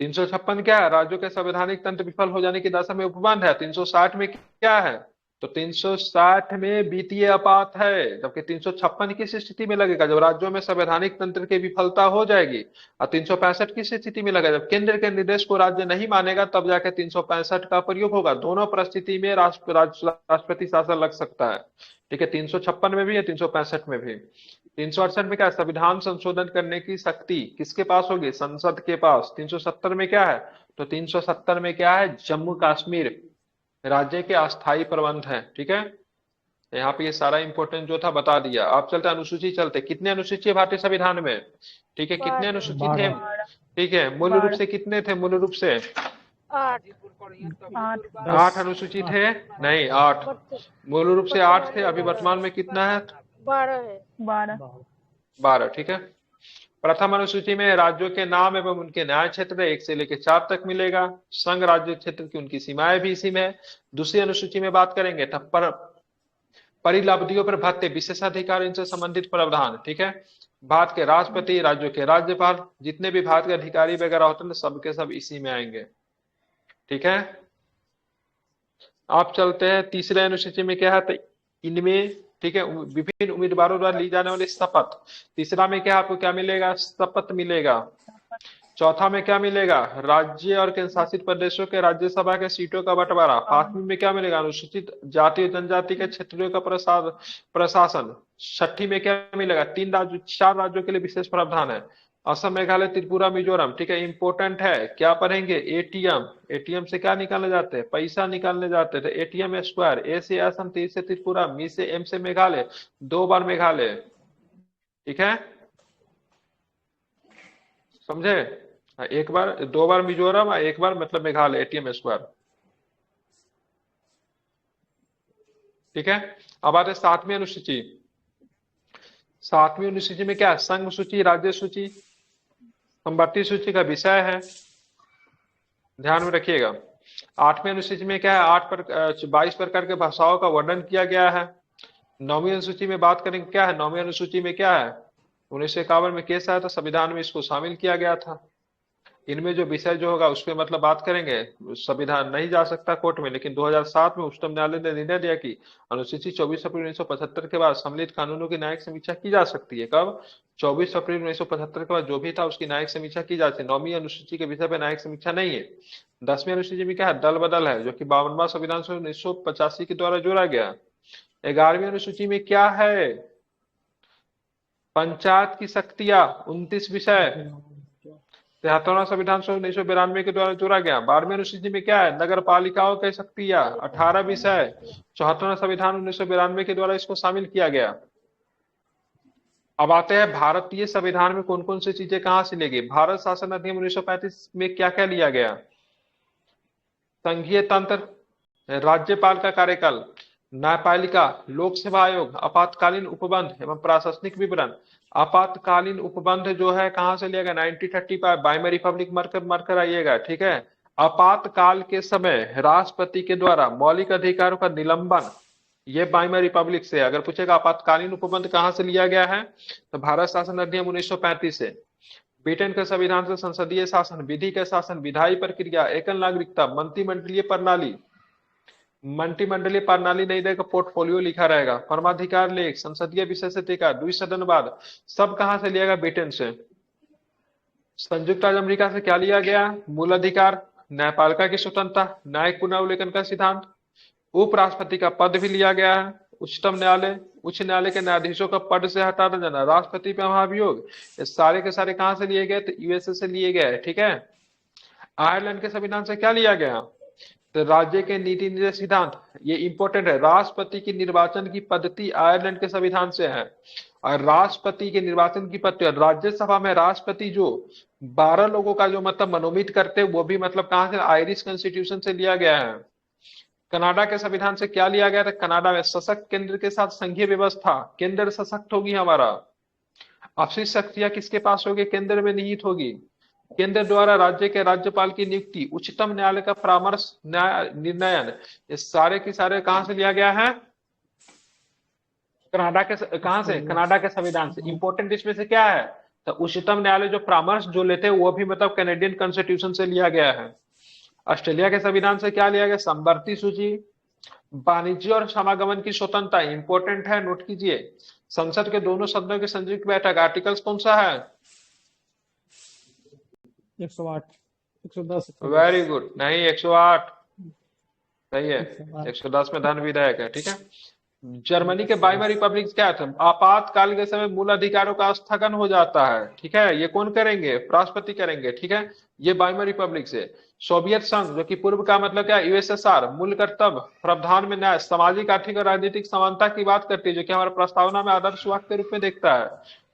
Speaker 1: 356 क्या है, राज्यों के संवैधानिक तंत्र विफल हो जाने की दशा में उपबंध है, 360 में क्या है, तो 360 में वित्तीय आपात है, जबकि 356 किस स्थिति में लगेगा, जब राज्यों में संवैधानिक तंत्र की विफलता हो जाएगी, और 365 किस स्थिति में लगेगा, जब केंद्र के निर्देश को राज्य नहीं मानेगा, तब जाके 365 का प्रयोग होगा। दोनों परिस्थिति में राष्ट्रपति शासन लग सकता है, ठीक है, 356 में भी है, 365 में भी। 368 में क्या है, संविधान संशोधन करने की शक्ति किसके पास होगी, संसद के पास। 370 में क्या है, तो 370 में क्या है, जम्मू कश्मीर राज्य के अस्थायी प्रबंध है, ठीक है। यहाँ पे ये सारा इंपॉर्टेंट जो था बता दिया। आप चलते अनुसूची, चलते कितने अनुसूची है भारतीय संविधान में, ठीक है, कितने अनुसूची थे, ठीक है, मूल रूप से कितने थे, मूल रूप से
Speaker 4: 8
Speaker 1: 8 अनुसूची थे, नहीं 8, मूल रूप से 8 थे, अभी वर्तमान में कितना है,
Speaker 4: 12 है।
Speaker 1: 12, ठीक है। प्रथम अनुसूची में राज्यों के नाम एवं उनके न्याय क्षेत्र 1 से लेकर 4 तक मिलेगा, संघ राज्य क्षेत्र की उनकी सीमाएं भी इसी में है। दूसरी अनुसूची में बात करेंगे तब पर परिलब्धियों पर भत्ते विशेषाधिकार इनसे संबंधित प्रावधान, ठीक है। भारत के राष्ट्रपति, राज्यों के राज्यपाल, जितने भी भारत के अधिकारी वगैरह होते हैं सबके सब इसी में आएंगे, ठीक है। आप चलते हैं तीसरे अनुसूची में क्या है, तो इनमें, ठीक है, विभिन्न उम्मीदवारों द्वारा ली जाने वाली शपथ। तीसरा में क्या आपको क्या मिलेगा, शपथ मिलेगा। चौथा में क्या मिलेगा, राज्य और केंद्र शासित प्रदेशों के राज्यसभा के सीटों का बंटवारा। पांचवी में क्या मिलेगा, अनुसूचित जाति और जनजाति के क्षेत्रों का प्रशासन। छठी में क्या मिलेगा, 4 राज्यों के लिए विशेष प्रावधान है, असम, मेघालय, त्रिपुरा, मिजोरम, ठीक है। इंपॉर्टेंट है, क्या पढ़ेंगे, एटीएम। एटीएम से क्या निकालने जाते हैं, पैसा निकालने जाते थे, एटीएम स्क्वायर। ए से असम, टी से त्रिपुरा, मी से एम से मेघालय, 2 बार मेघालय, ठीक है, समझे। एक बार, 2 बार मिजोरम, एक बार मतलब मेघालय, एटीएम स्क्वायर, ठीक है। अब आते 7वीं अनुसूची। 7वीं अनुसूची में क्या है, संघ सूची, राज्य सूची, संवर्ती सूची का विषय है, ध्यान में रखिएगा। 8वीं अनुसूची में क्या है, 22 प्रकार के भाषाओं का वर्णन किया गया है। 9वीं अनुसूची में बात करेंगे, क्या है 9वीं अनुसूची में, क्या है, 1951 में केस आया था, संविधान में इसको शामिल किया गया था। इनमें जो विषय जो होगा उस पर मतलब बात करेंगे। संविधान नहीं जा सकता कोर्ट में, लेकिन 2007 में उच्चतम न्यायालय ने निर्णय दिया कि अनुसूची 24 अप्रैल 1975 के बाद सम्मिलित कानूनों की न्यायिक समीक्षा की जा सकती है। कब, 24 अप्रैल 1975 के बाद जो भी था उसकी न्यायिक समीक्षा की जाती है। 9वीं अनुसूची के विषय पर न्यायिक समीक्षा नहीं है। 10वीं अनुसूची में क्या है, दल बदल है, जो कि 52वां संविधान संशोधन 1985 के द्वारा जोड़ा गया। 11वीं अनुसूची में क्या है, पंचायत की शक्तियां, 29 विषय, 73वां संविधान संशोधन 1992 के द्वारा जोड़ा गया। 12वीं अनुसूची में क्या है, नगर पालिकाओं की शक्तियां, 18 विषय, 74वां संविधान 1992 के द्वारा इसको शामिल किया गया। अब आते हैं भारतीय संविधान में कौन कौन सी चीजें कहां से ली गई। भारत शासन अधिनियम 1935 में क्या क्या लिया गया, संघीय तंत्र, राज्यपाल का कार्यकाल, न्यायपालिका, लोक सेवा आयोग, आपातकालीन उपबंध एवं प्रशासनिक विवरण। आपातकालीन उपबंध जो है कहां से लिया गया, 1935, बाइमर रिपब्लिक मरकर आइएगा, ठीक है। आपातकाल के समय राष्ट्रपति के द्वारा मौलिक अधिकारों का निलंबन, ये बाइमर रिपब्लिक से। अगर पूछेगा आपातकालीन उपबंध कहां से लिया गया है, तो भारत शासन अधिनियम 1935 से। ब्रिटेन के संविधान से संसदीय शासन, विधि का शासन, विधायी प्रक्रिया, एकल नागरिकता, मंत्रिमंडलीय प्रणाली, मंत्रिमंडलीय प्रणाली नहीं देगा, पोर्टफोलियो लिखा रहेगा, परमाधिकार लेख, संसदीय विशेषाधिकार, द्विसदनवाद, सब कहां से लिया गया, ब्रिटेन से। संयुक्त राज्य अमेरिका से क्या लिया गया, मूल अधिकार, न्यायपालिका की स्वतंत्रता, न्यायिक पुनर्विलोकन का सिद्धांत, उपराष्ट्रपति का पद भी लिया गया है, उच्चतम न्यायालय, उच्च न्यायालय के न्यायाधीशों का पद से हटा देना, राष्ट्रपति पे महाभियोग, ये सारे के सारे कहां से लिए गए, तो यूएसए से लिए गए, ठीक है। आयरलैंड के संविधान से क्या लिया गया, तो राज्य के नीति निर्देश सिद्धांत, ये इंपॉर्टेंट है। राष्ट्रपति की निर्वाचन की पद्धति आयरलैंड के संविधान से है। और राष्ट्रपति के निर्वाचन की पद्धति, राज्यसभा में राष्ट्रपति जो 12 लोगों का जो मतलब मनोनीत करते हैं, वो भी मतलब कहां से, आयरिश कॉन्स्टिट्यूशन से लिया गया है। कनाडा के संविधान से क्या लिया गया था, कनाडा में सशक्त केंद्र के साथ संघीय व्यवस्था, केंद्र सशक्त होगी हमारा, अफिस शक्तियां किसके पास होगी, केंद्र में निहित होगी। केंद्र द्वारा राज्य के राज्यपाल की नियुक्ति, उच्चतम न्यायालय का परामर्श निर्णयन, ये सारे के सारे कहां से लिया गया है, कनाडा के, कहां से, कनाडा के संविधान से। इंपॉर्टेंट इसमें से क्या है, तो उच्चतम न्यायालय जो परामर्श जो लेते हैं वो भी मतलब कैनेडियन कॉन्स्टिट्यूशन से लिया गया है। ऑस्ट्रेलिया के संविधान से क्या लिया गया, समवर्ती सूची, वाणिज्य और समागमन की स्वतंत्रता, इंपॉर्टेंट है, नोट कीजिए। संसद के दोनों सदनों की संयुक्त बैठक, आर्टिकल्स कौन सा है,
Speaker 5: 108, 110,
Speaker 1: वेरी गुड, नहीं 108 सही है,
Speaker 5: 108।
Speaker 1: 110 में धन विधेयक है, ठीक है। जर्मनी के वाइमर रिपब्लिक क्या था, आपातकाल के समय मूल अधिकारों का स्थगन हो जाता है, ठीक है। ये कौन करेंगे, राष्ट्रपति करेंगे, ठीक है। ये वाइमर रिपब्लिक से। सोवियत संघ जो कि पूर्व का मतलब क्या, यूएसएसआर, मूल कर्तव्य, प्रावधान में न्याय, सामाजिक, आर्थिक और राजनीतिक समानता की बात करती है, जो कि हमारे प्रस्तावना में आदर्श वाक्य के रूप में देखता है,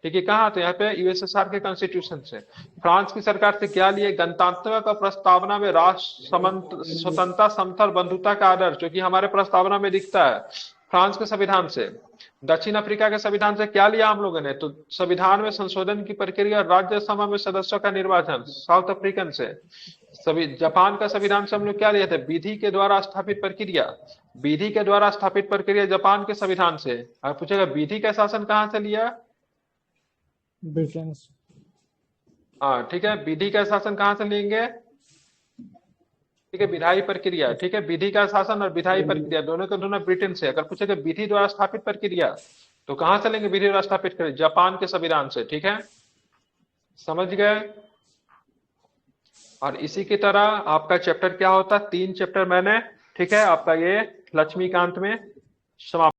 Speaker 1: ठीक है। कहाँ, तो यहाँ पे यूएसएसआर के कॉन्स्टिट्यूशन से। फ्रांस की सरकार से क्या लिए, गणतंत्र का प्रस्तावना में राष्ट्र स्वतंत्रता, समता और बंधुता का आदर्श, जो कि हमारे प्रस्तावना में दिखता है, फ्रांस के संविधान से। दक्षिण अफ्रीका के संविधान से क्या लिया हम लोगों ने, तो संविधान में संशोधन की प्रक्रिया, राज्यसभा में सदस्यों का निर्वाचन, साउथ अफ्रीकन से। सभी जापान का संविधान से हम लोग क्या लिए थे, विधि के द्वारा स्थापित प्रक्रिया, विधि के द्वारा स्थापित प्रक्रिया जापान के संविधान से। आप पूछेगा विधि का शासन कहाँ से लिया,
Speaker 5: ब्रिटेन।
Speaker 1: हाँ ठीक है, विधि का शासन कहाँ से लेंगे, ठीक है, विधायी प्रक्रिया, ठीक है। विधि का शासन और विधायी प्रक्रिया दोनों के दोनों ब्रिटेन से। अगर पूछेगा विधि द्वारा स्थापित प्रक्रिया, तो कहां से लेंगे, विधि द्वारा स्थापित करें, जापान के संविधान से, ठीक है, समझ गए। और इसी की तरह आपका चैप्टर क्या होता है, 3 चैप्टर मैंने, ठीक है, आपका ये लक्ष्मीकांत में समाप्त।